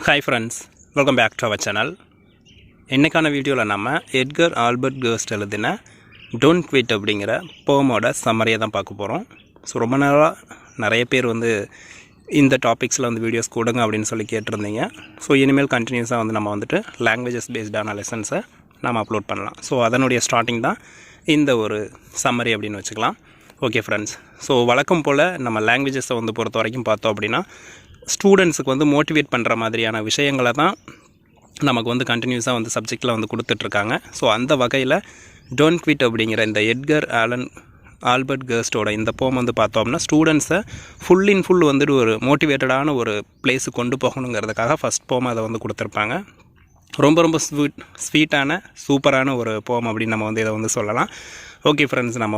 Hi friends, welcome back to our channel. இன்றைக்கான வீடியோவில் நம்ம எட்கர் ஆல்பர்ட் கர்ஸ்ட் எழுதின டோன்ட் குவிட் அப்படிங்கிற போமோட சம்மரியை தான் பார்க்க போகிறோம். ஸோ ரொம்ப நாளாக நிறைய பேர் இந்த டாபிக்ஸில் வீடியோஸ் கொடுங்க அப்படின்னு சொல்லி கேட்டிருந்தீங்க. ஸோ இனிமேல் கண்டினியூஸாக நம்ம லாங்குவேஜஸ் பேஸ்டான லெசன்ஸை நம்ம அப்லோட் பண்ணலாம். ஸோ அதனுடைய ஸ்டார்டிங் தான் இந்த ஒரு சம்மரி அப்படின்னு வச்சுக்கலாம். ஓகே ஃப்ரெண்ட்ஸ், ஸோ வழக்கம் போல் நம்ம லாங்குவேஜஸை பொறுத்த வரைக்கும் பார்த்தோம் அப்படின்னா ஸ்டூடெண்ட்ஸுக்கு மோட்டிவேட் பண்ணுற மாதிரியான விஷயங்களை தான் நமக்கு கண்டினியூஸாக சப்ஜெக்டில் கொடுத்துட்ருக்காங்க. ஸோ அந்த வகையில் டோன்ட் குவிட் அப்படிங்கிற இந்த எட்கர் ஆல்பர்ட் கர்ஸ்டோட இந்த போம் பார்த்தோம்னா ஸ்டூடெண்ட்ஸை ஃபுல் ஒரு மோட்டிவேட்டடான ஒரு பிளேஸுக்கு கொண்டு போகணுங்கிறதுக்காக ஃபஸ்ட் போம் அதை கொடுத்துருப்பாங்க. ரொம்ப ஸ்வீட்டான சூப்பரான ஒரு போம் அப்படின்னு நம்ம இதை சொல்லலாம். ஓகே ஃப்ரெண்ட்ஸ், நம்ம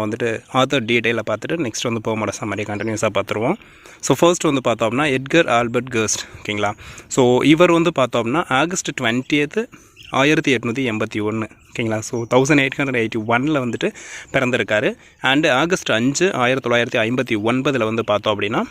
ஆத்தர் டீட்டெயிலை பார்த்துட்டு நெக்ஸ்ட் போமோட சம்மரி கண்டினியூஸாக பார்த்துருவோம். ஸோ ஃபர்ஸ்ட் பார்த்தோம்னா எட்கர் ஆல்பர்ட் கர்ஸ்ட், ஓகேங்களா. ஸோ இவர் பார்த்தோம்னா ஆகஸ்ட் 20th 1881, ஓகேங்களா. ஸோ 1881 பிறந்திருக்காரு. அண்டு ஆகஸ்ட் 5 1959 பார்த்தோம் அப்படின்னா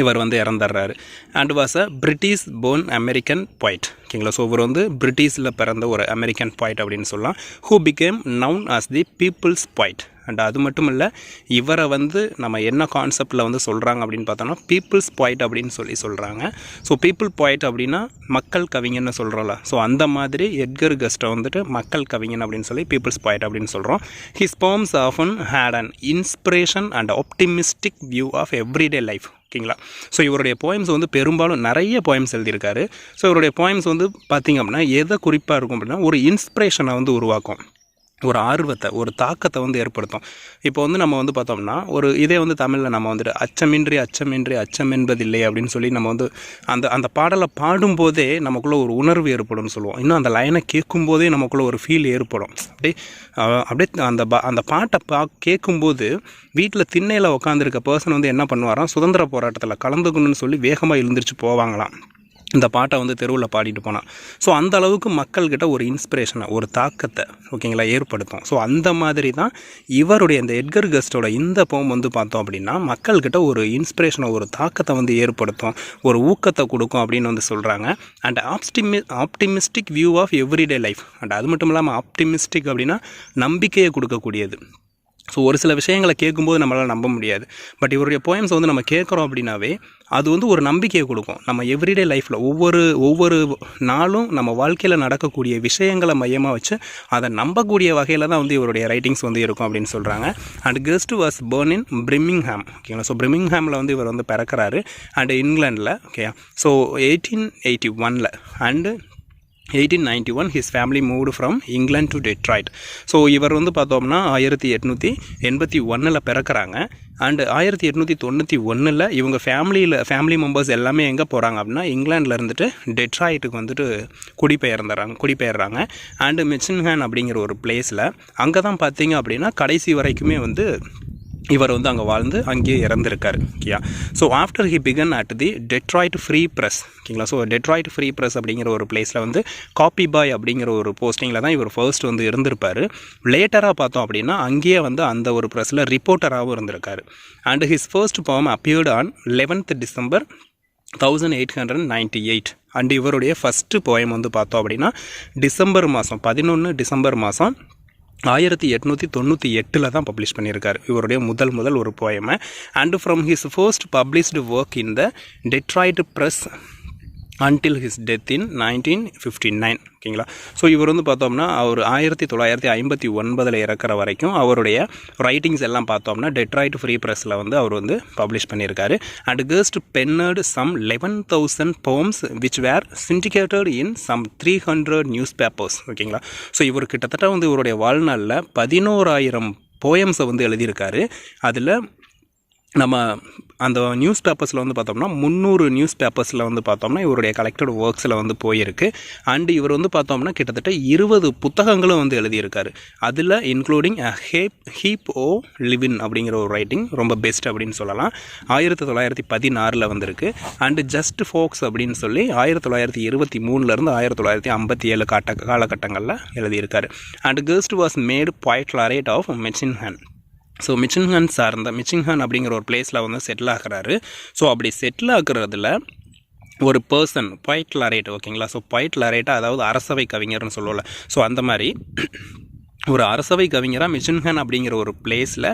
இவர் இறந்துடுறாரு. And was a British born American poet, ஓகேங்களா. ஸோ இவர் பிரிட்டிஷில் பிறந்த ஒரு அமெரிக்கன் பாய்ட் அப்படின்னு சொல்லலாம். Who became known as the people's poet. And அது மட்டும் இல்லை, இவரை நம்ம என்ன கான்செப்டில் சொல்கிறாங்க அப்படின்னு பார்த்தோம்னா பீப்புள்ஸ் பாய்ட் அப்படின்னு சொல்கிறாங்க. ஸோ பீப்புள் பாய்ட் அப்படின்னா மக்கள் கவிஞன்னு சொல்கிறோம்ல. ஸோ அந்த மாதிரி எட்கர் கர்ஸ்ட்டை மக்கள் கவிஞன் அப்படின்னு சொல்லி பீப்புள்ஸ் பாய்ட் அப்படின்னு சொல்கிறோம். His poems often had an inspiration and optimistic view of everyday life, ஓகேங்களா. ஸோ இவருடைய போயம்ஸ் பெரும்பாலும் நிறைய போயம்ஸ் எழுதியிருக்காரு. ஸோ இவருடைய போயம்ஸ் பார்த்திங்க அப்படின்னா எதை குறிப்பாக இருக்கும் அப்படின்னா ஒரு இன்ஸ்பிரேஷனை உருவாக்கும், ஒரு ஆர்வத்தை, ஒரு தாக்கத்தை ஏற்படுத்தும். இப்போ நம்ம பார்த்தோம்னா ஒரு இதே தமிழில் நம்ம அச்சமின்றி அச்சமின்றி அச்சம் என்பதில்லை அப்படின்னு சொல்லி நம்ம அந்த பாடலை பாடும்போதே நமக்குள்ளே ஒரு உணர்வு ஏற்படும்னு சொல்லுவோம். இன்னும் அந்த லைனை கேட்கும்போதே நமக்குள்ளே ஒரு ஃபீல் ஏற்படும். அப்படியே அந்த பாட்டை கேட்கும்போது வீட்டில் திண்ணையில் உட்காந்துருக்க பர்சன் என்ன பண்ணுவாராம், சுதந்திர போராட்டத்தில் கலந்துக்கணும்னு சொல்லி வேகமாக எழுந்திரிச்சு போவாங்களாம் இந்த பாட்டை தெருவில் பாடிட்டு போனால். ஸோ அந்த அளவுக்கு மக்கள்கிட்ட ஒரு இன்ஸ்பிரேஷனை, ஒரு தாக்கத்தை, ஓகேங்களா, ஏற்படுத்தும். ஸோ அந்த மாதிரி தான் இவருடைய இந்த எட்கர் கர்ஸ்டோட இந்த போம் பார்த்தோம் அப்படின்னா மக்கள்கிட்ட ஒரு இன்ஸ்பிரேஷனை, ஒரு தாக்கத்தை ஏற்படுத்தும், ஒரு ஊக்கத்தை கொடுக்கும் அப்படின்னு சொல்கிறாங்க. And optimistic view of everyday life. And அது மட்டும் இல்லாமல் ஆப்டிமிஸ்டிக் அப்படின்னா நம்பிக்கையை கொடுக்கக்கூடியது. ஸோ ஒரு சில விஷயங்களை கேட்கும்போது நம்மளால் நம்ப முடியாது. பட் இவருடைய போயம்ஸ் நம்ம கேட்குறோம் அப்படின்னாவே அது ஒரு நம்பிக்கையை கொடுக்கும். நம்ம எவ்ரிடே லைஃப்பில் ஒவ்வொரு நாளும் நம்ம வாழ்க்கையில் நடக்கக்கூடிய விஷயங்களை மையமாக வச்சு அதை நம்பக்கூடிய வகையில் தான் இவருடைய ரைட்டிங்ஸ் இருக்கும் அப்படின்னு சொல்கிறாங்க. And Guest was born in Birmingham, ஓகேங்களா. ஸோ பிரிமிங்ஹாமில் இவர் பிறக்கிறாரு அண்ட் இங்கிலாண்டில், okay. So 1881 and 1891 his family moved from England to Detroit. ஸோ இவர் பார்த்தோம்னா 1881 பிறக்கிறாங்க. அண்டு 1891 இவங்க ஃபேமிலி மெம்பர்ஸ் எல்லாமே எங்கே போகிறாங்க அப்படின்னா இங்கிலாண்டில் டெட்ராய்ட்டுக்கு குடிபெயர்றாங்க. அண்டு மிச்சின்ஹான் அப்படிங்கிற ஒரு பிளேஸில் அங்கே தான் பார்த்தீங்க அப்படின்னா கடைசி வரைக்குமே இவர் அங்கே வாழ்ந்து அங்கேயே இறந்துருக்காரு, ஓகேயா. So after he begin at the Detroit free press, ஓகேங்களா. ஸோ டெட்ராய்ட் ஃப்ரீ ப்ரெஸ் அப்படிங்கிற ஒரு பிளேஸில் காப்பி பாய் அப்படிங்கிற ஒரு போஸ்டிங்கில் தான் இவர் ஃபர்ஸ்ட் இருந்திருப்பார். லேட்டராக பார்த்தோம் அப்படின்னா அங்கேயே அந்த ஒரு ப்ரெஸ்ஸில் ரிப்போர்ட்டராகவும் இருந்திருக்காரு. அண்ட் ஹிஸ் ஃபர்ஸ்ட் போம் appeared on 11th December 1898. And இவருடைய ஃபஸ்ட்டு போயம் பார்த்தோம் அப்படின்னா டிசம்பர் மாதம் 11 1898 தான் பப்ளிஷ் பண்ணியிருக்காரு இவருடைய முதல் ஒரு போயமை. And from his first published work in the Detroit press until his death in 1959, ஓகேங்களா. ஸோ இவர் பார்த்தோம்னா அவர் 1959 இறக்குற வரைக்கும் அவருடைய ரைட்டிங்ஸ் எல்லாம் பார்த்தோம்னா டெட்ராய்ட் ஃப்ரீ ப்ரெஸ்ஸில் அவர் பப்ளிஷ் பண்ணியிருக்காரு. And Guest penned some 11,000 poems which were syndicated in some 300 newspapers, ஓகேங்களா. ஸோ இவர் கிட்டத்தட்ட இவருடைய வாழ்நாளில் 11,000 போயம்ஸை எழுதியிருக்காரு. அதில் நம்ம அந்த நியூஸ் பேப்பர்ஸில் பார்த்தோம்னா 300 நியூஸ் பேப்பர்ஸில் பார்த்தோம்னா இவருடைய கலெக்டட் ஒர்க்ஸில் போயிருக்கு. அண்டு இவர் பார்த்தோம்னா கிட்டத்தட்ட 20 புத்தகங்களும் எழுதியிருக்காரு. அதில் இன்க்ளூடிங் ஹீப் ஓ லிவின் அப்படிங்கிற ஒரு ரைட்டிங் ரொம்ப பெஸ்ட் அப்படின்னு சொல்லலாம். 1916 வந்திருக்கு. அண்டு ஜஸ்ட் ஃபோக்ஸ் அப்படின்னு சொல்லி 1923 1957 காலகட்டங்களில் எழுதியிருக்காரு. And Guest was made poet laureate of Michigan. So Michigan அப்படிங்கிற ஒரு பிளேஸில் செட்டில் ஆகிறாரு. ஸோ அப்படி செட்டில் ஆகுறதுல ஒரு பர்சன் பொய்ட் லரேட் ஓகேங்களா. ஸோ பொய்ட் லரேட்டாக அதாவது அரசவை கவிஞர்னு சொல்லுவோம்ல. ஸோ அந்த மாதிரி ஒரு அரசவை கவிஞராக மிச்சின்ஹன் அப்படிங்கிற ஒரு பிளேஸில்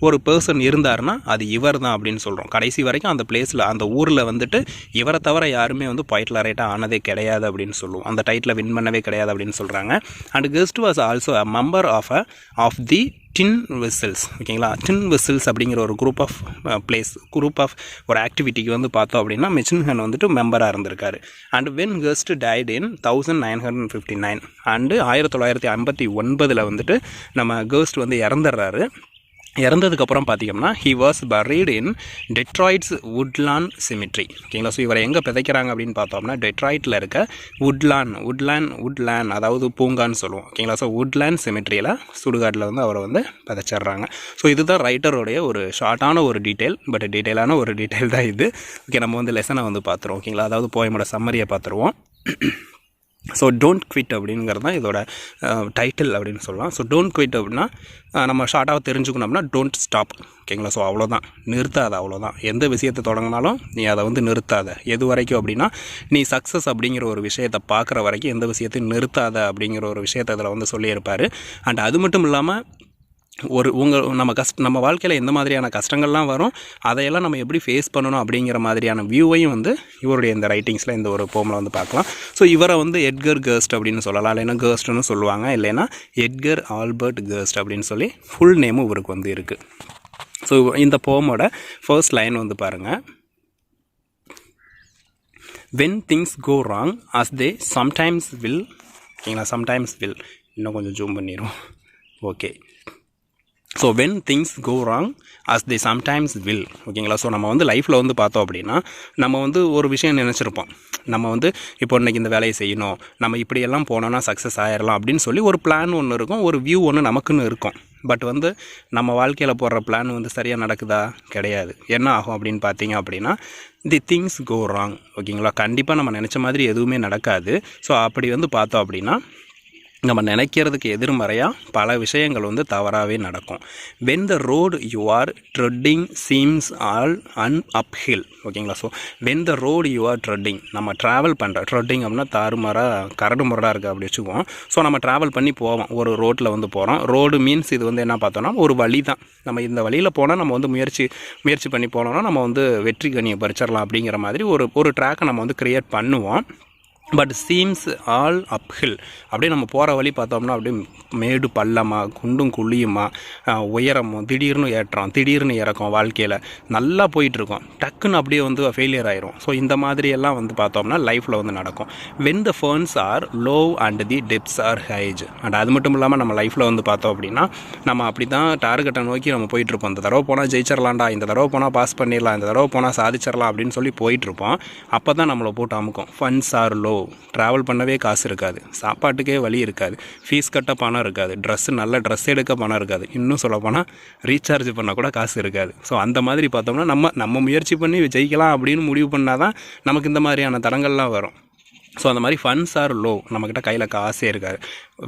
ஒரு பர்சன் இருந்தார்னா அது இவர் தான் அப்படின்னு சொல்கிறோம். கடைசி வரைக்கும் அந்த பிளேஸில் அந்த ஊரில் வந்துட்டு இவரை தவிர யாருமே வந்து பொய்ட் லரேட்டாக ஆனதே கிடையாது அப்படின்னு சொல்லுவோம். அந்த டைட்டில் வின் பண்ணவே கிடையாது அப்படின்னு சொல்கிறாங்க. And Guest was also a member of the tin vessels ஓகேங்களா. டின் வெசல்ஸ் அப்படிங்கிற ஒரு குரூப் ஆஃப் ஒரு ஆக்டிவிட்டிக்கு வந்து பார்த்தோம் அப்படின்னா மிச்சின்ஹன் வந்துட்டு மெம்பராக இருந்திருக்காரு. And when Guest died in 1959 and 1959 வந்துட்டு நம்ம கெஸ்ட் வந்து இறந்துடுறாரு. இறந்ததுக்கப்புறம் பார்த்திங்கன்னா he was buried in Detroit's Woodland cemetery ஓகேங்களா. ஸோ இவரை எங்கே பிதைக்கிறாங்க அப்படின்னு பார்த்தோம்னா டெட்ராய்ட்டில் இருக்க வுட்லேண்ட் அதாவது பூங்கான்னு சொல்லுவோம் ஓகேங்களா. ஸோ வுட்லேண்ட் சிமிட்ரியில் சுடுகாட்டில் வந்து அவரை வந்து பிதைச்சிட்றாங்க. ஸோ இதுதான் ரைட்டருடைய ஒரு ஷார்ட்டான ஒரு டீட்டெயில், பட் டீட்டெயிலான ஒரு டீட்டெயில் தான் இது. ஓகே, நம்ம வந்து லெசனை வந்து பார்த்துருவோம் ஓகேங்களா. அதாவது போயமோட சம்மரியை பார்த்துருவோம். ஸோ டோன்ட் குவிட் அப்படிங்கிறது தான் இதோட டைட்டில் அப்படின்னு சொல்லலாம். ஸோ டோன்ட் குவிட் அப்படின்னா நம்ம ஷார்ட்டாக தெரிஞ்சுக்கணும் அப்படின்னா டோன்ட் ஸ்டாப் ஓகேங்களா. ஸோ அவ்வளோதான், நிறுத்தாத, அவ்வளோதான். எந்த விஷயத்தை தொடங்கினாலும் நீ அதை வந்து நிறுத்தாத. எது வரைக்கும் அப்படின்னா நீ சக்ஸஸ் அப்படிங்கிற ஒரு விஷயத்தை பார்க்குற வரைக்கும் எந்த விஷயத்தையும் நிறுத்தாத அப்படிங்கிற ஒரு விஷயத்தை அதில் வந்து சொல்லியிருப்பார். அண்ட் அது மட்டும் இல்லாமல் நம்ம வாழ்க்கையில் எந்த மாதிரியான கஷ்டங்கள்லாம் வரும், அதையெல்லாம் நம்ம எப்படி ஃபேஸ் பண்ணணும் அப்படிங்கிற மாதிரியான வியூவையும் வந்து இவருடைய இந்த ரைட்டிங்ஸில் இந்த ஒரு போமில் வந்து பார்க்கலாம். ஸோ இவரை வந்து எட்கர் கெஸ்ட் அப்படின்னு சொல்லலாம், இல்லைன்னா கெஸ்ட்னு சொல்லுவாங்க, இல்லைன்னா எட்கர் ஆல்பர்ட் கெஸ்ட் அப்படின்னு சொல்லி ஃபுல் நேமும் இவருக்கு வந்து இருக்குது. ஸோ இந்த போமோட ஃபர்ஸ்ட் லைன் வந்து பாருங்கள். When things go wrong as they sometimes will ஓகேங்களா. சம்டைம்ஸ் வில் இன்னும் கொஞ்சம் ஜூம் பண்ணிடும். Okay, so when things go wrong as they sometimes will ஓகேங்களா. ஸோ நம்ம வந்து லைஃப்பில் வந்து பார்த்தோம் அப்படின்னா நம்ம வந்து ஒரு விஷயம் நினச்சிருப்போம். நம்ம வந்து இப்போ இன்றைக்கி இந்த வேலையை செய்யணும், நம்ம இப்படியெல்லாம் போனோன்னா சக்ஸஸ் ஆகிடலாம் அப்படின்னு சொல்லி ஒரு பிளான் ஒன்று இருக்கும், ஒரு வியூ ஒன்று நமக்குன்னு இருக்கும். பட் வந்து நம்ம வாழ்க்கையில் போடுற பிளான் வந்து சரியாக நடக்குதா? கிடையாது. என்ன ஆகும் அப்படின்னு பார்த்தீங்க அப்படின்னா தி திங்ஸ் கோ ராங் ஓகேங்களா. கண்டிப்பாக நம்ம நினச்ச மாதிரி எதுவுமே நடக்காது. ஸோ அப்படி வந்து பார்த்தோம் அப்படின்னா நம்ம நினைக்கிறதுக்கு எதிர்மறையாக பல விஷயங்கள் வந்து தவறாகவே நடக்கும். When the road you are treading seems all uphill ஓகேங்களா. So when the road you are treading, நம்ம ட்ராவல் பண்ணுற ட்ரெட்டிங் அப்படின்னா கரடு முரடாக இருக்குது அப்படி வச்சுக்குவோம். ஸோ நம்ம ட்ராவல் பண்ணி போவோம், ஒரு ரோட்டில் வந்து போகிறோம். ரோடு மீன்ஸ் இது வந்து என்ன பார்த்தோன்னா ஒரு வழி தான். நம்ம இந்த வழியில் போனால் நம்ம வந்து முயற்சி பண்ணி போனோம்னா நம்ம வந்து வெற்றி கனியை பறிச்சிடலாம் அப்படிங்கிற மாதிரி ஒரு ட்ராக்கை நம்ம வந்து க்ரியேட் பண்ணுவோம். பட் சீம்ஸ் ஆல் அப்ஹில் அப்படியே நம்ம போகிற வழி பார்த்தோம்னா அப்படியே மேடு பள்ளமாக குண்டும் குழியுமா உயரமும் திடீர்னு ஏற்றம் திடீர்னு இறக்கும். வாழ்க்கையில் நல்லா போயிட்டுருக்கோம், டக்குன்னு அப்படியே வந்து ஃபெயிலியர் ஆயிரும். ஸோ இந்த மாதிரியெல்லாம் வந்து பார்த்தோம்னா லைஃப்பில் வந்து நடக்கும். When the funds are low and the debts are high. And அது மட்டும் இல்லாமல் நம்ம லைஃப்பில் வந்து பார்த்தோம் அப்படின்னா நம்ம அப்படி தான் டார்கெட்டை நோக்கி நம்ம போயிட்டுருப்போம். இந்த தடவை போனால் ஜெயிச்சிடலாம்டா, இந்த தடவை போனால் பாஸ் பண்ணிடலாம், இந்த தடவை போனால் சாதிச்சிடலாம் அப்படின்னு சொல்லி போயிட்டுருப்போம். அப்போ தான் நம்மளை போட்டு அமுக்கும். ஃபன்ஸ் ஆர் லோ, ட்ராவல் பண்ணவே காசு இருக்காது, சாப்பாட்டுக்கே வழி இருக்காது, ஃபீஸ் கட்ட பணம் இருக்காது, நல்ல ட்ரெஸ் எடுக்க பணம் இருக்காது, இன்னும் சொல்ல போனால் ரீசார்ஜ் பண்ண கூட காசு இருக்காது. ஸோ அந்த மாதிரி பார்த்தோம்னா நம்ம முயற்சி பண்ணி ஜெயிக்கலாம் அப்படின்னு முடிவு பண்ணால் தான் நமக்கு இந்த மாதிரியான தடங்கள்லாம் வரும். ஸோ அந்த மாதிரி ஃபண்ட்ஸ் ஆர் லோ, நம்மக்கிட்ட கையில் காசே இருக்காது.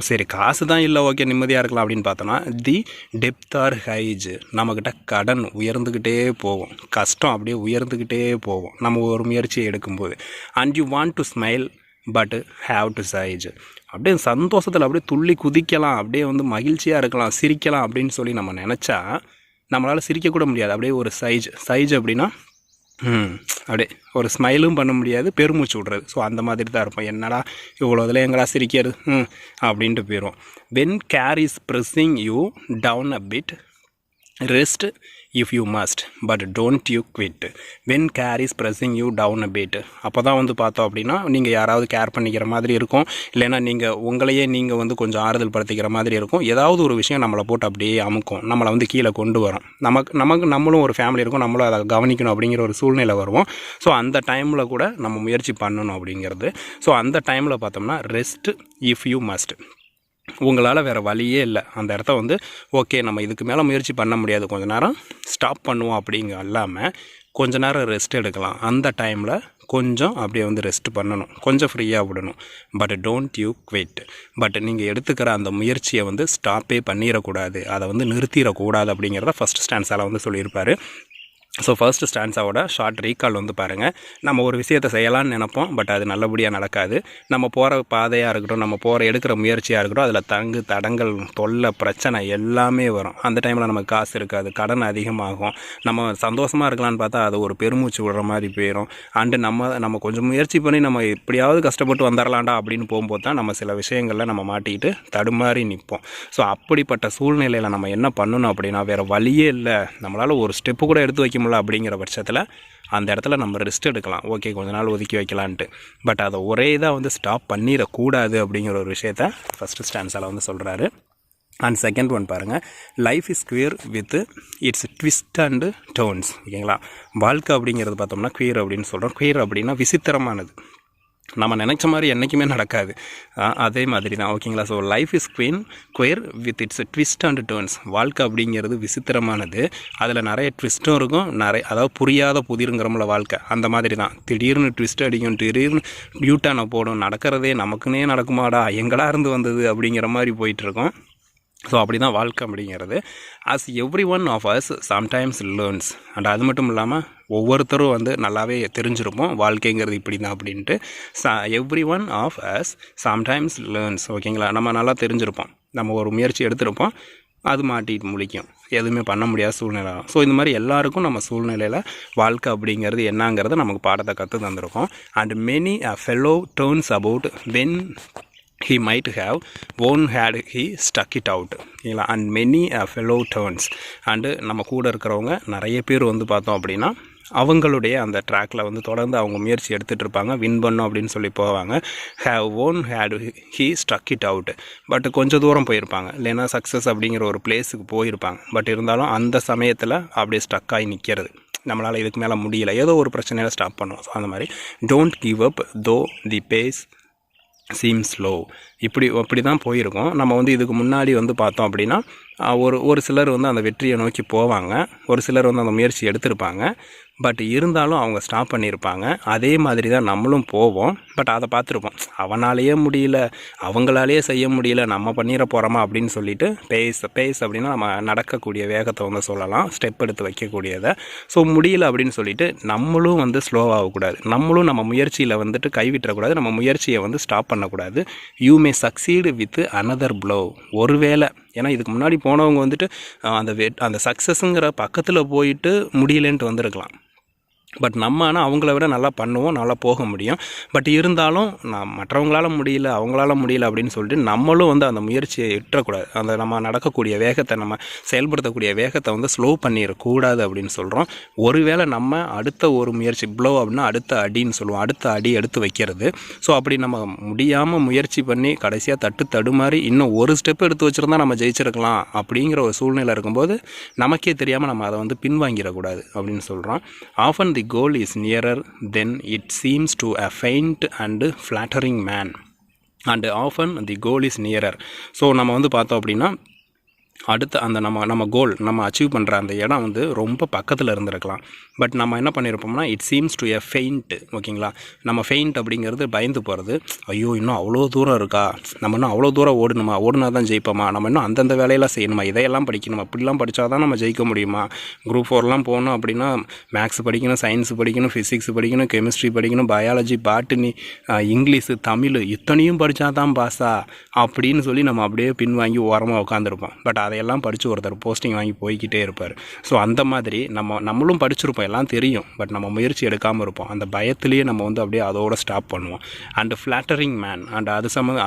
சரி, காசு தான் இல்லை, ஓகே நிம்மதியாக இருக்கலாம் அப்படின்னு பார்த்தோன்னா தி டெப்த் ஆர் ஹைஜ், நம்மக்கிட்ட கடன் உயர்ந்துக்கிட்டே போகும், கஷ்டம் அப்படியே உயர்ந்துக்கிட்டே போகும் நம்ம ஒரு முயற்சியை எடுக்கும்போது. And you want to smile but have to sigh, அப்படியே சந்தோஷத்தில் அப்படியே துள்ளி குதிக்கலாம், அப்படியே வந்து மகிழ்ச்சியாக இருக்கலாம், சிரிக்கலாம் அப்படின்னு சொல்லி நம்ம நினச்சா நம்மளால் சிரிக்கக்கூட முடியாது. அப்படியே ஒரு சைஜ் அப்படின்னா அப்படியே ஒரு ஸ்மைலும் பண்ண முடியாது, பெருமூச்சு விட்றது. ஸோ அந்த மாதிரி தான் இருப்போம். என்னடா இவ்வளோ இதில் எங்கடா சிரிக்கிறது அப்படின்ட்டு போயிடும். When care is pressing you down a bit rest if you must but don't you quit. When care is pressing you down a bit, அப்போ தான் வந்து பார்த்தோம் அப்படின்னா நீங்கள் யாராவது கேர் பண்ணிக்கிற மாதிரி இருக்கும், இல்லைன்னா நீங்கள் உங்களையே நீங்கள் வந்து கொஞ்சம் ஆறுதல் படுத்திக்கிற மாதிரி இருக்கும். ஏதாவது ஒரு விஷயம் நம்மளை போட்டு அப்படியே அமுக்கும், நம்மளை வந்து கீழே கொண்டு வரும். நம்மளும் ஒரு ஃபேமிலி இருக்கும், நம்மளும் அதை கவனிக்கணும் அப்படிங்கிற ஒரு சூழ்நிலை வருவோம். ஸோ அந்த டைமில் கூட நம்ம முயற்சி பண்ணணும் அப்படிங்கிறது. ஸோ அந்த டைமில் பார்த்தோம்னா ரெஸ்ட் இஃப் யூ மஸ்ட், உங்களால் வேறு வழியே இல்லை, அந்த இடத்த வந்து ஓகே நம்ம இதுக்கு மேலே முயற்சி பண்ண முடியாது, கொஞ்சம் நேரம் ஸ்டாப் பண்ணுவோம் அப்படிங்க இல்லாமல் கொஞ்ச நேரம் ரெஸ்ட் எடுக்கலாம். அந்த டைமில் கொஞ்சம் அப்படியே வந்து ரெஸ்ட் பண்ணணும், கொஞ்சம் ஃப்ரீயாக விடணும். But don't you quit, but நீங்கள் எடுத்துக்கிற அந்த முயற்சியை வந்து ஸ்டாப்பே பண்ணிடக்கூடாது, அதை வந்து நிறுத்திடக்கூடாது அப்படிங்கிறத ஃபஸ்ட் ஸ்டான்ஸால் வந்து சொல்லியிருப்பார். ஸோ ஃபர்ஸ்ட் ஸ்டான்ஸாவோட ஷார்ட் ரீகால் வந்து பாருங்கள். நம்ம ஒரு விஷயத்தை செய்யலாம்னு நினைப்போம், பட் அது நல்லபடியாக நடக்காது. நம்ம போகிற பாதையாக இருக்கட்டும், நம்ம எடுக்கிற முயற்சியாக இருக்கட்டும், அதில் தடங்கள், தொல்லை, பிரச்சனை எல்லாமே வரும். அந்த டைமில் நமக்கு காசு இருக்காது, கடன் அதிகமாகும், நம்ம சந்தோஷமாக இருக்கலாம்னு பார்த்தா அது ஒரு பெருமூச்சு விடுற மாதிரி போயிடும். அண்டு நம்ம கொஞ்சம் முயற்சி பண்ணி நம்ம எப்படியாவது கஷ்டப்பட்டு வந்துடலாம்டா அப்படின்னு போகும்போது தான் நம்ம சில விஷயங்களில் நம்ம மாட்டிக்கிட்டு தடுமாறி நிற்போம். ஸோ அப்படிப்பட்ட சூழ்நிலையில் நம்ம என்ன பண்ணணும் அப்படின்னா, வேறு வழியே இல்லை, நம்மளால் ஒரு ஸ்டெப்பு கூட எடுத்து வைக்க அப்படிங்கிற பட்சத்தில் அந்த இடத்துல நம்ம ரெஸ்ட் எடுக்கலாம். ஓகே, கொஞ்ச நாள் ஒதுக்கி வைக்கலான்ட்டு. பட் அதை ஒரே இதாக வந்து ஸ்டாப் பண்ணிடக்கூடாது அப்படிங்கிற ஒரு விஷயத்த ஃபஸ்ட்டு ஸ்டான்ஸால் வந்து சொல்கிறாரு. அண்ட் செகண்ட் ஒன் பாருங்கள், life is queer with it's twist and turns. ஓகேங்களா, வாழ்க்கை அப்படிங்கிறது பார்த்தோம்னா குயர் அப்படின்னு சொல்கிறோம். குயர் அப்படின்னா விசித்திரமானது, நம்ம நினச்ச மாதிரி என்றைக்குமே நடக்காது. அதே மாதிரி தான். ஓகேங்களா, so life is queer with it's twist and turns. வாழ்க்கை அப்படிங்கிறது விசித்திரமானது, அதில் நிறைய ட்விஸ்ட்டும் இருக்கும், அதாவது புரியாத புதிருங்கிறோம்ல வாழ்க்கை, அந்த மாதிரி தான். திடீர்னு ட்விஸ்ட் அடிக்கும், திடீர்னு டியூட்டான போடும், நடக்கிறதே நமக்குன்னே நடக்குமாடா, எங்கடா இருந்து வந்தது அப்படிங்கிற மாதிரி போயிட்டுருக்கோம். ஸோ அப்படி தான் வாழ்க்கை அப்படிங்கிறது. As every one of us sometimes learns. And அது மட்டும் இல்லாமல் ஒவ்வொருத்தரும் வந்து நல்லாவே தெரிஞ்சிருப்போம் வாழ்க்கைங்கிறது இப்படி தான் அப்படின்ட்டு. Every one of us sometimes learns. ஓகேங்களா, நம்ம நல்லா தெரிஞ்சிருப்போம், நம்ம ஒரு முயற்சி எடுத்திருப்போம், அது மாட்டிட்டு முழிக்கும், எதுவுமே பண்ண முடியாத சூழ்நிலை. ஸோ இந்த மாதிரி எல்லாருக்கும் நம்ம சூழ்நிலையில் வாழ்க்கை அப்படிங்கிறது என்னங்கிறத நமக்கு பாடத்தை கற்று தந்திருக்கோம். And many a fellow turns about when he might have won had he stuck it out. ஓகேங்களா, and many fellow turns. And நம்ம கூட இருக்கிறவங்க நிறைய பேர் வந்து பார்த்தோம் அப்படின்னா அவங்களுடைய அந்த ட்ராக்கில் வந்து தொடர்ந்து அவங்க முயற்சி எடுத்துகிட்டு இருப்பாங்க, வின் பண்ணோம் அப்படின்னு சொல்லி போவாங்க. Had he stuck it out. But கொஞ்சம் தூரம் போயிருப்பாங்க, இல்லைன்னா சக்ஸஸ் அப்படிங்கிற ஒரு பிளேஸுக்கு போயிருப்பாங்க. பட் இருந்தாலும் அந்த சமயத்தில் அப்படியே ஸ்டக் ஆகி நிற்கிறது, நம்மளால் இதுக்கு மேலே முடியல, ஏதோ ஒரு பிரச்சனையில் ஸ்டாப் பண்ணுவோம். ஸோ அந்த மாதிரி டோன்ட் கிவ் அப் தோ தி பேஸ் சீம் ஸ்லோ. இப்படி தான் போயிருக்கோம். நம்ம வந்து இதுக்கு முன்னாடி வந்து பார்த்தோம் அப்படின்னா ஒரு சிலர் வந்து அந்த வெற்றியை நோக்கி போவாங்க, ஒரு சிலர் வந்து அந்த முயற்சி எடுத்திருப்பாங்க, பட் இருந்தாலும் அவங்க ஸ்டாப் பண்ணியிருப்பாங்க. அதே மாதிரி தான் நம்மளும் போவோம், பட் அதை பார்த்துருப்போம், அவனாலேயே முடியல, அவங்களாலேயே செய்ய முடியல, நம்ம பண்ணிட போகிறோமா அப்படின்னு சொல்லிட்டு பேஸ் அப்படின்னா நம்ம நடக்கக்கூடிய வேகத்தை வந்து சொல்லலாம், ஸ்டெப் எடுத்து வைக்கக்கூடியதை. ஸோ முடியல அப்படின்னு சொல்லிட்டு நம்மளும் வந்து ஸ்லோவாகக்கூடாது, நம்மளும் நம்ம முயற்சியில் வந்துட்டு கைவிட்டக்கூடாது, நம்ம முயற்சியை வந்து ஸ்டாப் பண்ணக்கூடாது. You may succeed with another blow. ஒருவேளை, ஏன்னா இதுக்கு முன்னாடி போனவங்க வந்துட்டு அந்த சக்ஸஸுங்கிற பக்கத்தில் போயிட்டு முடியலன்ட்டு வந்திருக்கலாம், பட் நம்ம ஆனால் அவங்கள விட நல்லா பண்ணுவோம், நல்லா போக முடியும். பட் இருந்தாலும் மற்றவங்களால முடியல, அவங்களால முடியல அப்படின்னு சொல்லிட்டு நம்மளும் வந்து அந்த முயற்சியை விட்டுறக்கூடாது. அந்த நம்ம நடக்கக்கூடிய வேகத்தை, நம்ம செயல்படுத்தக்கூடிய வேகத்தை வந்து ஸ்லோ பண்ணிடக்கூடாது அப்படின்னு சொல்கிறோம். ஒருவேளை நம்ம அடுத்த ஒரு முயற்சி, ப்ளோ அப்படின்னா அடுத்த அடின்னு சொல்லுவோம், அடுத்த அடி எடுத்து வைக்கிறது. ஸோ அப்படி நம்ம முடியாமல் முயற்சி பண்ணி கடைசியாக தடுமாறி இன்னும் ஒரு ஸ்டெப் எடுத்து வச்சுருந்தா நம்ம ஜெயிச்சிருக்கலாம் அப்படிங்கிற ஒரு சூழ்நிலை இருக்கும்போது நமக்கே தெரியாமல் நம்ம அதை வந்து பின்வாங்கிடக்கூடாது அப்படின்னு சொல்கிறோம். Often the goal is nearer than it seems to a faint and flattering man, and often the goal is nearer. So நம்ம வந்து பார்த்தோம் அப்படின்னா அடுத்து அந்த நம்ம கோல், நம்ம அச்சீவ் பண்ணுற அந்த இடம் வந்து ரொம்ப பக்கத்தில் இருந்திருக்கலாம், பட் நம்ம என்ன பண்ணியிருப்போம்னா it seems to a faint. ஓகேங்களா, நம்ம ஃபெயிண்ட் அப்படிங்கிறது பயந்து போகிறது, ஐயோ இன்னும் அவ்வளோ தூரம் இருக்கா, நம்ம இன்னும் அவ்வளோ தூரம் ஓடினா தான் ஜெயிப்போமா, நம்ம இன்னும் அந்தந்த வேலையெல்லாம் செய்யணுமா, இதையெல்லாம் படிக்கணுமா, அப்படிலாம் படித்தா தான் நம்ம ஜெயிக்க முடியுமா, குரூப் 4 போகணும் அப்படின்னா மேக்ஸ் படிக்கணும், சயின்ஸ் படிக்கணும், ஃபிசிக்ஸ் படிக்கணும், கெமிஸ்ட்ரி படிக்கணும், பயாலஜி, பாட்டனி, இங்கிலீஷு, தமிழ், இத்தனையும் படித்தா தான் பாஸா அப்படின்னு சொல்லி நம்ம அப்படியே பின்வாங்கி ஓரமாக உட்காந்துருப்போம். பட் அதையெல்லாம் படித்து ஒருத்தர் போஸ்டிங் வாங்கி போய்கிட்டே இருப்பார். ஸோ அந்த மாதிரி நம்மளும் படிச்சிருப்போம், எல்லாம் தெரியும், பட் நம்ம முயற்சி எடுக்காமல் இருப்போம். அந்த பயத்திலேயே நம்ம வந்து அப்படியே அதோட ஸ்டாப் பண்ணுவோம். அண்ட் ஃப்ளாட்டரிங் மேன், அண்ட்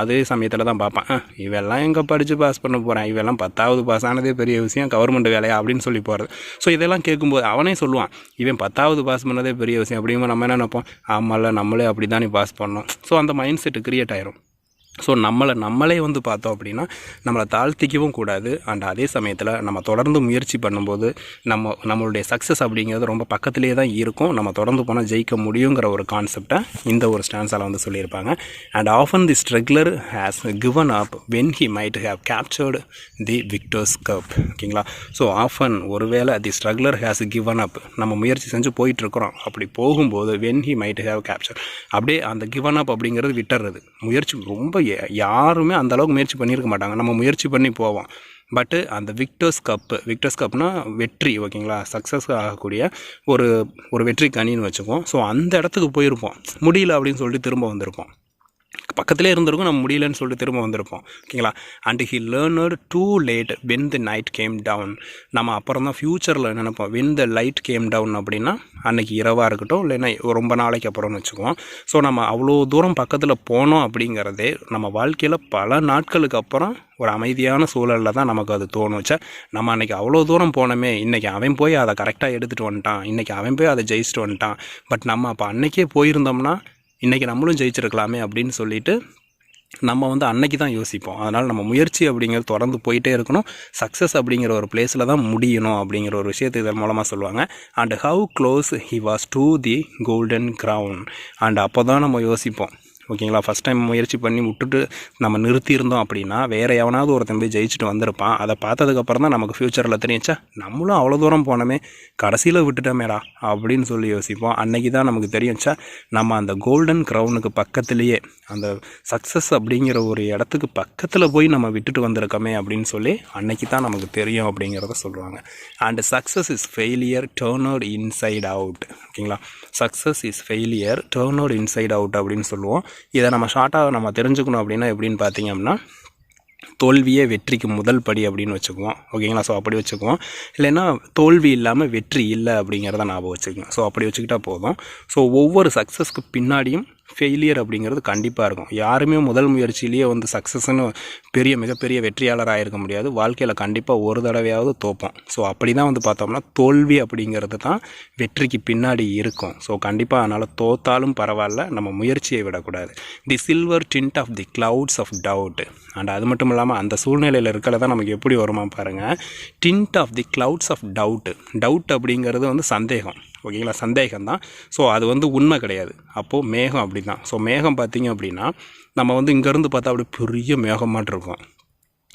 அதே சமயத்தில் தான் பார்ப்பேன், இவெல்லாம் எங்கே படித்து பாஸ் பண்ண போகிறேன், இவெல்லாம் 10வது பாஸ் ஆனதே பெரிய விஷயம், கவர்மெண்ட் வேலையா அப்படின்னு சொல்லி போகிறது. ஸோ இதெல்லாம் கேட்கும்போது அவனே சொல்லுவான், இவன் 10வது பாஸ் பண்ணதே பெரிய விஷயம் அப்படிங்கும்போது நம்ம என்ன நினைப்போம், ஆமாம்ல நம்மளே அப்படி தானே பாஸ் பண்ணோம். ஸோ அந்த மைண்ட் செட்டு க்ரியேட் ஆயிரும். ஸோ நம்மளே வந்து பார்த்தோம் அப்படின்னா நம்மளை தாழ்த்திக்கவும் கூடாது. அண்ட் அதே சமயத்தில் நம்ம தொடர்ந்து முயற்சி பண்ணும்போது நம்மளுடைய சக்ஸஸ் அப்படிங்கிறது ரொம்ப பக்கத்துலேயே தான் இருக்கும், நம்ம தொடர்ந்து போனால் ஜெயிக்க முடியுங்கிற ஒரு கான்செப்டை இந்த ஒரு ஸ்டான்ஸால் வந்து சொல்லியிருப்பாங்க. And often the struggler has given up when he might have captured the victor's cup. ஓகேங்களா, ஸோ ஆஃபன் ஒருவேளை தி ஸ்ட்ரக்லர் ஹேஸ் கிவன் அப், நம்ம முயற்சி செஞ்சு போயிட்டுருக்குறோம், அப்படி போகும்போது when he might have capture, அப்படியே அந்த கிவன் அப் அப்படிங்கிறது விட்டுறது. முயற்சி ரொம்ப யாருமே அந்தளவுக்கு முயற்சி பண்ணியிருக்க மாட்டாங்க, நம்ம முயற்சி பண்ணி போவோம், பட்டு அந்த விக்டர்ஸ் கப்னா வெற்றி, ஓகேங்களா, சக்ஸஸ் ஆகக்கூடிய ஒரு ஒரு வெற்றி கனின்னு வச்சுக்குவோம். ஸோ அந்த இடத்துக்கு போயிருப்போம், முடியல அப்படின்னு சொல்லிட்டு திரும்ப வந்திருப்போம். பக்கத்திலே இருந்திருக்கும், நம்ம முடியலன்னு சொல்லிட்டு திரும்ப வந்திருப்போம், ஓகேங்களா. And he learned too late when the night came down. நம்ம அப்புறம் தான் ஃப்யூச்சரில் நினைப்போம் when the light came down அப்படின்னா அன்றைக்கி இரவாக இருக்கட்டும், இல்லைன்னா ரொம்ப நாளைக்கு அப்புறம்னு வச்சுக்குவோம். ஸோ நம்ம அவ்வளோ தூரம் பக்கத்தில் போனோம் அப்படிங்கிறதே நம்ம வாழ்க்கையில் பல நாட்களுக்கு அப்புறம் ஒரு அமைதியான சூழலில் தான் நமக்கு அது தோணுச்சா. நம்ம அன்றைக்கி அவ்வளோ தூரம் போனோமே, இன்றைக்கி அவன் போய் அதை கரெக்டாக எடுத்துகிட்டு வந்துட்டான், இன்றைக்கி அவன் போய் அதை ஜெயிச்சுட்டு வந்துட்டான், பட் நம்ம அப்போ அன்றைக்கே போயிருந்தோம்னா இன்றைக்கி நம்மளும் ஜெயிச்சிருக்கலாமே அப்படின்னு சொல்லிட்டு நம்ம வந்து அன்னைக்கு தான் யோசிப்போம். அதனால் நம்ம முயற்சி அப்படிங்கிறது தொடர்ந்து போயிட்டே இருக்கணும். சக்ஸஸ் அப்படிங்கிற ஒரு பிளேஸில் தான் முடியணும் அப்படிங்கிற ஒரு விஷயத்தை இதன் மூலமாக சொல்லுவாங்க. And how close he was to the golden ground. And அப்போ தான் நம்ம யோசிப்போம், ஓகேங்களா, ஃபஸ்ட் டைம் முயற்சி பண்ணி விட்டுட்டு நம்ம நிறுத்தியிருந்தோம் அப்படின்னா வேறு எவனாவது ஒருத்தன் போய் ஜெயிச்சுட்டு வந்திருப்பான். அதை பார்த்ததுக்கப்புறம் தான் நமக்கு ஃப்யூச்சரில் தெரியுச்சா நம்மளும் அவ்வளோ தூரம் போனோமே, கடைசியில் விட்டுட்டோமேடா அப்படின்னு சொல்லி யோசிப்போம். அன்றைக்கி தான் நமக்கு தெரியும்ச்சா நம்ம அந்த கோல்டன் க்ரவுனுக்கு பக்கத்துலேயே அந்த சக்ஸஸ் அப்படிங்கிற ஒரு இடத்துக்கு பக்கத்தில் போய் நம்ம விட்டுட்டு வந்திருக்கோமே அப்படின்னு சொல்லி அன்னைக்கு தான் நமக்கு தெரியும் அப்படிங்கிறத சொல்லுவாங்க. And success is failure turn out inside out, ஓகேங்களா. Success is failure turn out inside out அப்படின்னு சொல்லுவோம். இதை நம்ம ஷார்ட்டாக நம்ம தெரிஞ்சுக்கணும் அப்படின்னா எப்படின்னு பார்த்தீங்க அப்படின்னா, தோல்வியே வெற்றிக்கு முதல் படி அப்படின்னு வச்சுக்குவோம், ஓகேங்களா. ஸோ அப்படி வச்சுக்குவோம். இல்லைன்னா தோல்வி இல்லாமல் வெற்றி இல்லை அப்படிங்கிறத ஞாபகம் வச்சுக்கோங்க. ஸோ அப்படி வச்சுக்கிட்டால் போதும். ஸோ ஒவ்வொரு சக்ஸஸ்க்கு பின்னாடியும் ஃபெயிலியர் அப்படிங்கிறது கண்டிப்பாக இருக்கும். யாருமே முதல் முயற்சியிலேயே வந்து சக்ஸஸ்ன்னு மிகப்பெரிய வெற்றியாளராக இருக்க முடியாது. வாழ்க்கையில் கண்டிப்பாக ஒரு தடவையாவது தோப்போம். ஸோ அப்படி தான் வந்து பார்த்தோம்னா தோல்வி அப்படிங்கிறது தான் வெற்றிக்கு பின்னாடி இருக்கும். ஸோ கண்டிப்பாக அதனால் தோத்தாலும் பரவாயில்ல, நம்ம முயற்சியை விடக்கூடாது. The silver tint of the clouds of doubt. And அது மட்டும் இல்லாமல் அந்த சூழ்நிலையில் இருக்கிறத நமக்கு எப்படி வருமா பாருங்கள். Tint of the clouds of doubt அப்படிங்கிறது வந்து சந்தேகம், ஓகேங்களா, சந்தேகம் தான். ஸோ அது வந்து உண்மை கிடையாது. அப்போது மேகம் அப்படி தான். ஸோ மேகம் பார்த்திங்க அப்படின்னா நம்ம வந்து இங்கேருந்து பார்த்தா அப்படி பெரிய மேகமாட்டு இருக்கும்.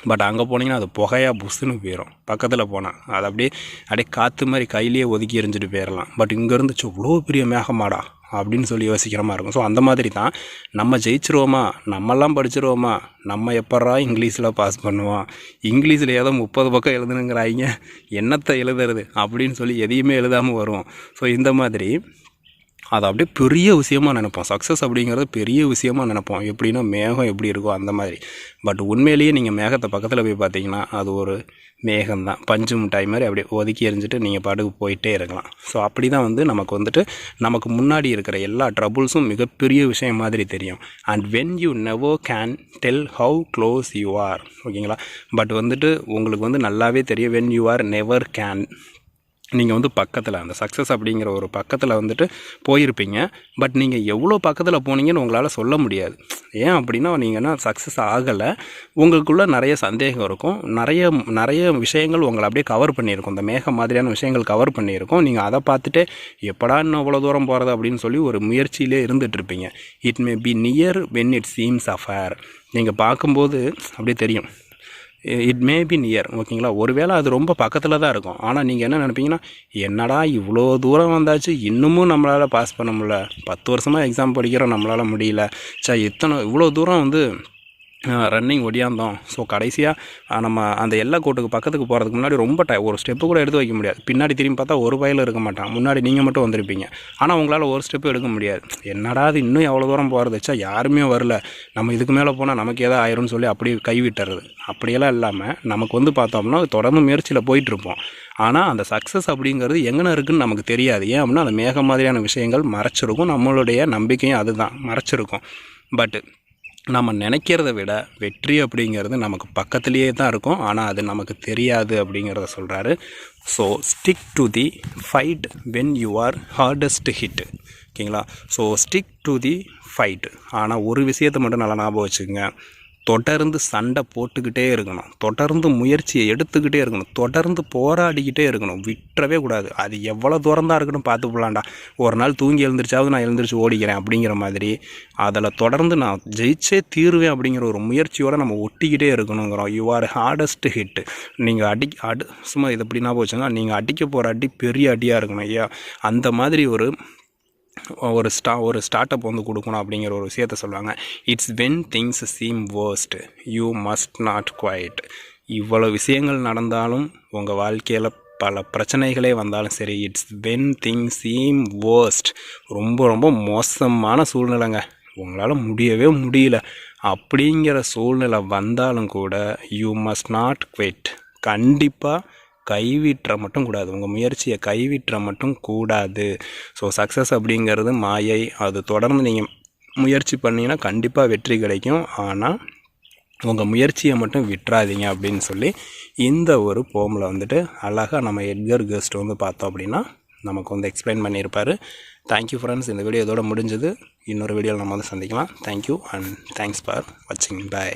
பட் அங்கே போனீங்கன்னா அது புகையாக புஷ்ஷுன்னு போயிடும். பக்கத்தில் போனால் அது அப்படியே காற்று மாதிரி கையிலேயே ஒதுக்கி எறிஞ்சிட்டு போயிடலாம். பட் இங்கேருந்து இவ்வளோ பெரிய மேகமாடா அப்படின்னு சொல்லி யோசிக்கிற மாதிரி இருக்கும். ஸோ அந்த மாதிரி தான் நம்ம ஜெயிச்சிருவோமா, நம்மெல்லாம் படிச்சிருவோமா, நம்ம எப்பட்றா இங்கிலீஷில் பாஸ் பண்ணுவோம், இங்கிலீஷில் ஏதோ 30 பக்கம் எழுதுனுங்கிறாங்க, என்னத்தை எழுதுறது அப்படின்னு சொல்லி எதையுமே எழுதாமல் வருவோம். ஸோ இந்த மாதிரி அதை அப்படியே பெரிய விஷயமாக நினைப்போம். சக்ஸஸ் அப்படிங்கிறது பெரிய விஷயமாக நினைப்போம். எப்படின்னா மேகம் எப்படி இருக்கோ அந்த மாதிரி. பட் உண்மையிலேயே நீங்கள் மேகத்தை பக்கத்தில் போய் பார்த்தீங்கன்னா அது ஒரு மேகம்தான், பஞ்சு மிட்டாய் மாதிரி அப்படியே ஒதுக்கி எறிஞ்சிட்டு நீங்கள் பாட்டுக்கு போயிட்டே இருக்கலாம். ஸோ அப்படி தான் வந்து நமக்கு முன்னாடி இருக்கிற எல்லா ட்ரபுள்ஸும் மிகப்பெரிய விஷயம் மாதிரி தெரியும். And when you never can tell how close you are, ஓகேங்களா. பட் உங்களுக்கு வந்து நல்லாவே தெரியும் when you are never can. நீங்கள் வந்து பக்கத்தில் அந்த சக்ஸஸ் அப்படிங்கிற ஒரு பக்கத்தில் போயிருப்பீங்க. பட் நீங்கள் எவ்வளோ பக்கத்தில் போனீங்கன்னு உங்களால் சொல்ல முடியாது. ஏன் அப்படின்னா நீங்கன்னா சக்ஸஸ் ஆகலை, உங்களுக்குள்ளே நிறைய சந்தேகம் இருக்கும், நிறைய விஷயங்கள் உங்களை அப்படியே கவர் பண்ணியிருக்கும், இந்த மேகம் மாதிரியான விஷயங்கள் கவர் பண்ணியிருக்கும். நீங்கள் அதை பார்த்துட்டு எப்படா இன்னும் அவ்வளோ தூரம் போகிறது அப்படின்னு சொல்லி ஒரு முயற்சியிலே இருந்துகிட்ருப்பீங்க. It may be near when it seems afar. நீங்கள் பார்க்கும்போது அப்படியே தெரியும் இட் மே பி நியர், ஓகேங்களா. ஒருவேளை அது ரொம்ப பக்கத்தில் தான் இருக்கும். ஆனால் நீங்கள் என்ன நினைப்பீங்கன்னா, என்னடா இவ்வளோ தூரம் வந்தாச்சு இன்னமும் நம்மளால் பாஸ் பண்ண முடியல, 10 வருஷமாக எக்ஸாம் படிக்கிறோம் நம்மளால் முடியல, இவ்வளோ தூரம் வந்து ரன்னிங் ஒடியாந்தோம். ஸோ கடைசியாக நம்ம அந்த எல்லை கோட்டுக்கு பக்கத்துக்கு போகிறதுக்கு முன்னாடி ரொம்ப ஒரு ஸ்டெப்பு கூட எடுத்து வைக்க முடியாது. பின்னாடி திரும்பி பார்த்தா ஒரு பயிலும் இருக்க மாட்டான், முன்னாடி நீங்கள் மட்டும் வந்திருப்பீங்க. ஆனால் உங்களால் ஒரு ஸ்டெப்பு எடுக்க முடியாது. என்னடா அது இன்னும் எவ்வளோ தூரம் போகிறதுச்சா, யாருமே வரல, நம்ம இதுக்கு மேலே போனால் நமக்கு ஏதோ ஆயிரும்னு சொல்லி அப்படியே கைவிட்டுறது. அப்படியெல்லாம் இல்லாமல் நமக்கு வந்து பார்த்தோம்னா தொடர்ந்து முயற்சியில் போயிட்டுருப்போம். ஆனால் அந்த சக்ஸஸ் அப்படிங்கிறது எங்கே இருக்குதுன்னு நமக்கு தெரியாது. ஏன் அப்படின்னா அந்த மேகம் மாதிரியான விஷயங்கள் மறைச்சிருக்கும், நம்மளுடைய நம்பிக்கையும் அதுதான் மறைச்சிருக்கும். பட் நம்ம நினைக்கிறத விட வெற்றி அப்படிங்கிறது நமக்கு பக்கத்துலேயே தான் இருக்கும், ஆனால் அது நமக்கு தெரியாது அப்படிங்கிறத சொல்கிறாரு. So stick to the fight when you are hardest hit, ஓகேங்களா. So stick to the fight. ஆனால் ஒரு விஷயத்தை மட்டும் நல்லா ஞாபகம் வச்சுக்கோங்க, தொடர்ந்து சண்டை போட்டுக்கிட்டே இருக்கணும், தொடர்ந்து முயற்சியை எடுத்துக்கிட்டே இருக்கணும், தொடர்ந்து போராடிக்கிட்டே இருக்கணும், விட்டுறவே கூடாது. அது எவ்வளோ தூரம் தான் இருக்கணும் பார்த்து போகலாண்டா, ஒரு நாள் தூங்கி எழுந்திரிச்சாவது நான் எழுந்திரிச்சு ஓடிக்கிறேன் அப்படிங்கிற மாதிரி அதில் தொடர்ந்து நான் ஜெயிச்சே தீருவேன் அப்படிங்கிற ஒரு முயற்சியோடு நம்ம ஒட்டிக்கிட்டே இருக்கணுங்கிறோம். You are hardest hit. நீங்கள் சும்மா இது எப்படின்னா போச்சுன்னா நீங்கள் அடிக்க போகிற அடி பெரிய அடியாக இருக்கணும். ஐயா அந்த மாதிரி ஒரு ஸ்டார்ட் அப் வந்து கொடுக்கணும் அப்படிங்கிற ஒரு விஷயத்த சொல்லுவாங்க. It's when things seem worst you must not quit. இவ்வளோ விஷயங்கள் நடந்தாலும் உங்கள் வாழ்க்கையில் பல பிரச்சனைகளே வந்தாலும் சரி, it's when things seem worst, ரொம்ப ரொம்ப மோசமான சூழ்நிலைங்க, உங்களால் முடியவே முடியல அப்படிங்கிற சூழ்நிலை வந்தாலும் கூட யூ மஸ்ட் நாட் குவிட். கண்டிப்பாக கைவிட்டுற மட்டும் கூடாது, உங்கள் முயற்சியை கைவிட்டுற மட்டும் கூடாது. ஸோ சக்ஸஸ் அப்படிங்கிறது மாயை, அது தொடர்ந்து நீங்கள் முயற்சி பண்ணிங்கன்னா கண்டிப்பாக வெற்றி கிடைக்கும். ஆனால் உங்கள் முயற்சியை மட்டும் விட்டுறாதீங்க அப்படின்னு சொல்லி இந்த ஒரு போமில் வந்துட்டு அழகாக நம்ம எட்கர் கெஸ்ட் வந்து பார்த்தோம் அப்படின்னா நமக்கு வந்து எக்ஸ்பிளைன் பண்ணியிருப்பார். Thank you friends. இந்த வீடியோ இதோட முடிஞ்சது. இன்னொரு வீடியோவில் நம்ம வந்து சந்திக்கலாம். தேங்க்யூ அண்ட் தேங்க்ஸ் ஃபார் வாட்சிங். பை.